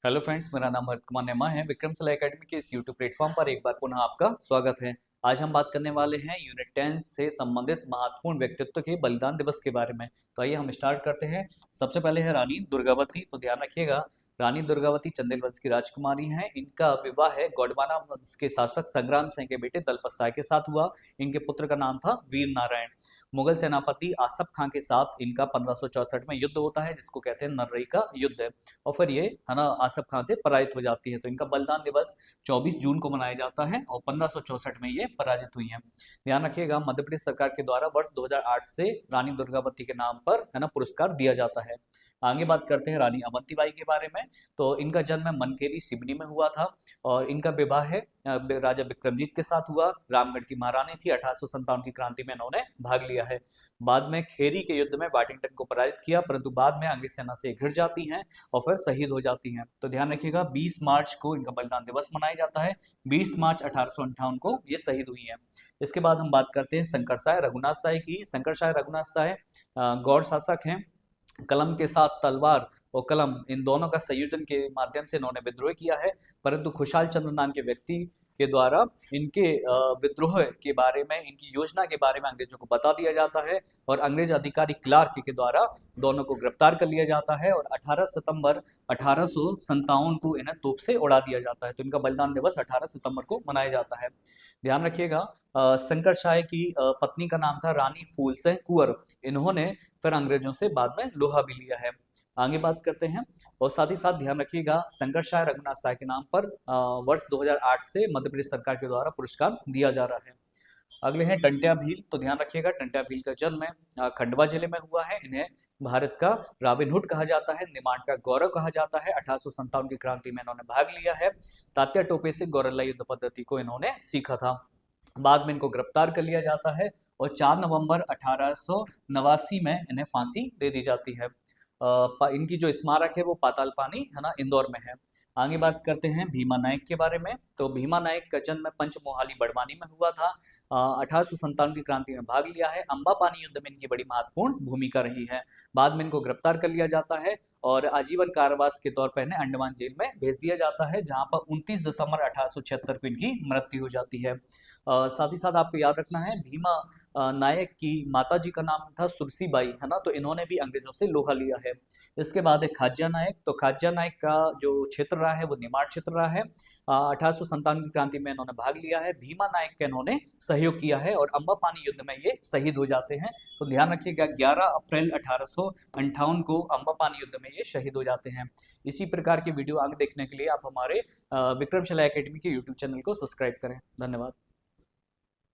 Hello friends, मेरा नाम हर्ष कुमार नेमा है। विक्रमशिला एकेडमी के इस यूट्यूब प्लेटफॉर्म पर एक बार पुनः आपका स्वागत है। आज हम बात करने वाले हैं यूनिट 10 से संबंधित महत्वपूर्ण व्यक्तित्व के बलिदान दिवस के बारे में। तो आइए हम स्टार्ट करते हैं। सबसे पहले है रानी दुर्गावती। तो ध्यान रखिएगा, रानी दुर्गावती चंदेल वंश की राजकुमारी हैं। इनका विवाह है गोंडवाना वंश के शासक संग्राम सिंह के बेटे दलपत साय के साथ हुआ। इनके पुत्र का नाम था वीर नारायण। मुगल सेनापति आसफ खां के साथ इनका 1564 में युद्ध होता है, जिसको कहते हैं नर्रई का युद्ध। और फिर ये है ना आसफ खां से पराजित हो जाती है। तो इनका बलिदान दिवस 24 जून को मनाया जाता है और 1564 में ये पराजित हुई हैं। ध्यान रखिएगा, मध्य प्रदेश सरकार के द्वारा वर्ष 2008 से रानी दुर्गावती के नाम पर है ना पुरस्कार दिया जाता है। आगे बात करते हैं रानी अवंतीबाई के बारे में। तो इनका जन्म मनकेरी सिवनी में हुआ था और इनका विवाह है राजा विक्रमजीत के साथ हुआ। रामगढ़ की महारानी थी। 1857 की क्रांति में इन्होंने भाग लिया है। बाद में खेरी के युद्ध में वाटिंगटन को पराजित किया, परंतु बाद में अंग्रेज सेना से घिर जाती हैं और फिर शहीद हो जाती हैं। तो ध्यान रखिएगा, 20 मार्च को इनका बलिदान दिवस मनाया जाता है। 20 मार्च 1858 को ये शहीद हुई हैं। इसके बाद हम बात करते हैं शंकरसाय रघुनाथ साय की। शंकरसाय रघुनाथ साय गौड़ शासक हैं। कलम के साथ तलवार और कलम इन दोनों का संयोजन के माध्यम से इन्होंने विद्रोह किया है, परंतु खुशहाल चंद्र नाम के व्यक्ति के द्वारा इनके विद्रोह के बारे में, इनकी योजना के बारे में अंग्रेजों को बता दिया जाता है और अंग्रेज अधिकारी क्लार्क के द्वारा दोनों को गिरफ्तार कर लिया जाता है और 18 सितंबर 1857 को इन्हें तोप से उड़ा दिया जाता है। तो इनका बलिदान दिवस 18 सितंबर को मनाया जाता है। ध्यान रखिएगा, शंकरशाह की पत्नी का नाम था रानी फूल सिंह कुंवर। इन्होंने फिर अंग्रेजों से बाद में लोहा भी लिया है। आगे बात करते हैं और साथ ही साथ ध्यान रखिएगा, शंकरशाह रघुनाथ साय के नाम पर वर्ष 2008 से मध्य प्रदेश सरकार के द्वारा पुरस्कार दिया जा रहा है। अगले हैं टंट्या भील। तो ध्यान रखिएगा, टंट्या भील का जन्म खंडवा जिले में हुआ है। इन्हें भारत का रॉबिनहुड कहा जाता है, निमाड़ का गौरव कहा जाता है। 1857 की क्रांति में इन्होंने भाग लिया है। तात्या टोपे से गौरल्ला युद्ध पद्धति को इन्होंने सीखा था। बाद में इनको गिरफ्तार कर लिया जाता है और 4 नवंबर 1889 में इन्हें फांसी दे दी जाती है। इनकी जो स्मारक है वो पाताल पानी है ना इंदौर में है। आगे बात करते हैं भीमा नायक के बारे में। तो भीमा नायक का जन्म पंचमोहाली बड़वानी में हुआ था। 1857 की क्रांति में भाग लिया है। अंबा पानी युद्ध में इनकी बड़ी महत्वपूर्ण भूमिका रही है। बाद में इनको गिरफ्तार कर लिया जाता है और आजीवन कारावास के तौर पर इन्हें अंडमान जेल में भेज दिया जाता है, जहां पर 29 दिसंबर 1876 को इनकी मृत्यु हो जाती है। साथ ही साथ आपको याद रखना है, भीमा नायक की माता जी का नाम था सुरसीबाई, है ना। तो इन्होंने भी अंग्रेजों से लोहा लिया है। इसके बाद है खाज्या नायक। तो खाज्या नायक का जो क्षेत्र रहा है वो निमाड़ क्षेत्र रहा है। 1857 की क्रांति में इन्होंने भाग लिया है। भीमा नायक का इन्होंने सहयोग किया है और अंबा पानी युद्ध में ये शहीद हो जाते हैं। तो ध्यान रखिएगा, 11 अप्रैल 1858 को अंबा पानी युद्ध में ये शहीद हो जाते हैं। इसी प्रकार की वीडियो आगे देखने के लिए आप हमारे विक्रमशिला एकेडमी के यूट्यूब चैनल को सब्सक्राइब करें। धन्यवाद।